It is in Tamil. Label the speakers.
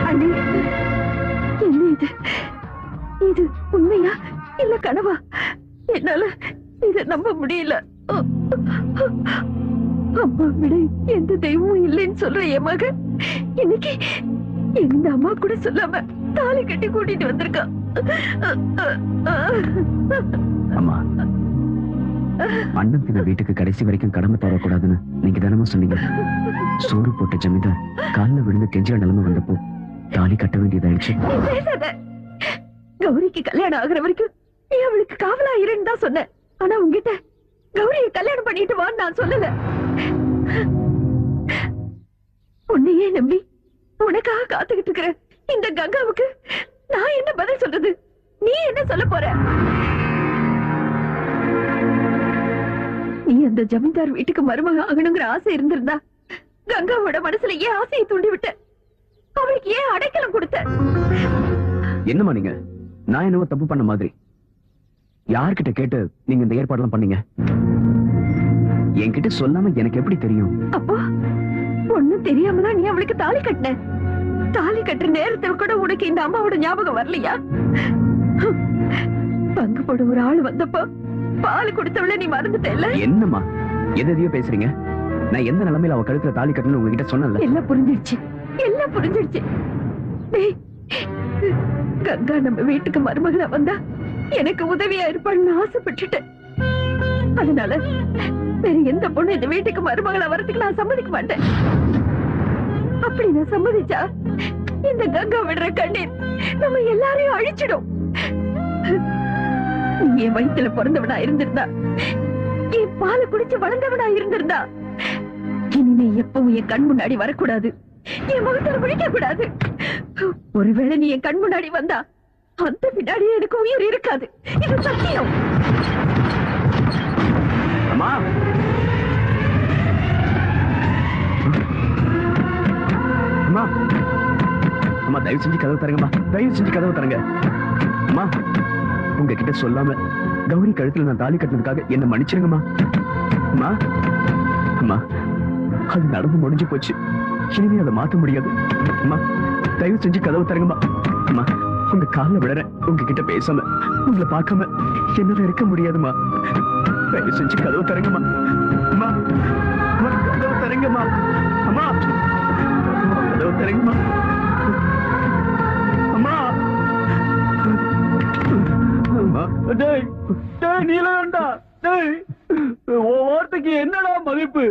Speaker 1: அண்ணி, என்ன இது? இது உண்மையா இல்ல கனவா? என்னால இத நம்ப முடியல. அம்மா விட எந்த தெய்வமும் இல்லைன்னு சொல்ற என் மகன் இன்னைக்கு எந்த அம்மா கூட சொல்லாம தாலி கட்டி கூட்டிட்டு வந்திருக்கா.
Speaker 2: அம்மா, அண்ணன் பின்ன வீட்டுக்கு கடைசி வரைக்கும் கடமை தரக்கூடாதுன்னு நீங்க தினமும் சொன்னீங்க. சோறு போட்ட ஜமீன்தார் காலில் விழுந்து கெஞ்சிற நிலைமை வந்தப்போ தாலி கட்ட வேண்டியதாயிடுச்சு.
Speaker 1: கௌரிக்கு கல்யாணம் ஆகுற வரைக்கும் நீ அவளுக்கு காவலா இருன்னு தான் சொன்ன. ஆனா உங்ககிட்ட கௌரியை கல்யாணம் பண்ணிட்டு வான்னு நான் சொல்லல. உன்னையே நம்பி உனக்காக காத்துக்கிட்டு இருக்கிற இந்த கங்காவுக்கு நான் என்ன பதில் சொல்றது? நீ என்ன சொல்ல போற? நீ அந்த ஜமீன்தார் வீட்டுக்கு மருமக ஆகணுங்கிற ஆசை இருந்திருந்தா கங்காவோட மனசுல ஏன் ஆசையை தூண்டி விட்ட? அவளுக்கு ஏன் அடைக்கலம் கொடுத்த?
Speaker 2: என்னமா நீங்க? நான் என்னவோ தப்பு பண்ண மாதிரி யார்கிட்ட கேட்டு நீங்க இந்த ஏற்பாடுலாம் பண்ணீங்க? என்கிட்ட சொல்லாம எனக்கு எப்படி தெரியும்?
Speaker 1: அப்போ ஒண்ணும் தெரியாம தான் நீ அவளுக்கு தாலி கட்டின. தாலி கட்டுற நேரத்தில் கூட உனக்கு இந்த அம்மாவோட ஞாபகம் வரலையா? பங்கு போட ஒரு ஆள் வந்தப்போ பால் கொடுத்தவள நீ மறந்துட்டல.
Speaker 2: என்னம்மா எதையோ பேசுறீங்க? நான் எந்த நிலைமையில அவ கழுத்துல தாலி கட்டணும்னு உங்ககிட்ட சொன்னல?
Speaker 1: எல்லாம் புரிஞ்சிடுச்சு, எல்லாம் புரிஞ்சிடுச்சு. கங்கா நம்ம வீட்டுக்கு மருமகளா வந்தா எனக்கு உதவியா இருப்பான்னு ஆசைப்பட்டுட்டேன். அதனால வேற எந்த பொண்ணு இந்த வீட்டுக்கு மருமகளா வரதுக்கு நான் சம்மதிக்க மாட்டேன். அப்படி நான் சம்மதிச்சா இந்த கங்கா விடுற கண்ணீர் நம்ம எல்லாரையும் அழிச்சிடும். நீ என் வயித்துல பிறந்தவனா இருந்திருந்தா, என் பாலை குடிச்சு வளர்ந்தவனா இருந்திருந்தா, இனிமே எப்பவும் என் கண் முன்னாடி வரக்கூடாது, என் முகத்துல விழிக்க கூடாது. ஒருவேளை நீ என் கண் முன்னாடி வந்தா அந்த பின்னாடியே எனக்கு உயிர் இருக்காது. இது சத்தியம்.
Speaker 2: அம்மா, அம்மா, அம்மா தயவு செஞ்சு கதவு தரங்கம்மா, தயவு செஞ்சு கதவு தரங்க. அம்மா, உங்ககிட்ட சொல்லாம கௌரி கழுத்துல நான் தாலி கட்டினதுக்காக என்ன மன்னிச்சிருங்கம்மா. அம்மா, அம்மா, அது நடந்து முடிஞ்சு போச்சு, இனிமே அதை மாத்த முடியாது. அம்மா தயவு செஞ்சு கதவு தரங்கம்மா. அம்மா, உங்க காலில் விழற, உங்ககிட்ட பேசாம உங்களை பார்க்காம என்னால இருக்க முடியாதுமா. தயவு செஞ்சு கதவு தரங்கம்மா. அம்மா, கதவு தரங்கம்மா. அம்மா, கதவு தரங்கம்மா. அம்மா, அம்மா. டேய், டேய் நீலகண்டா, டேய், ஓ வார்த்தைக்கு என்னடா மதிப்பு?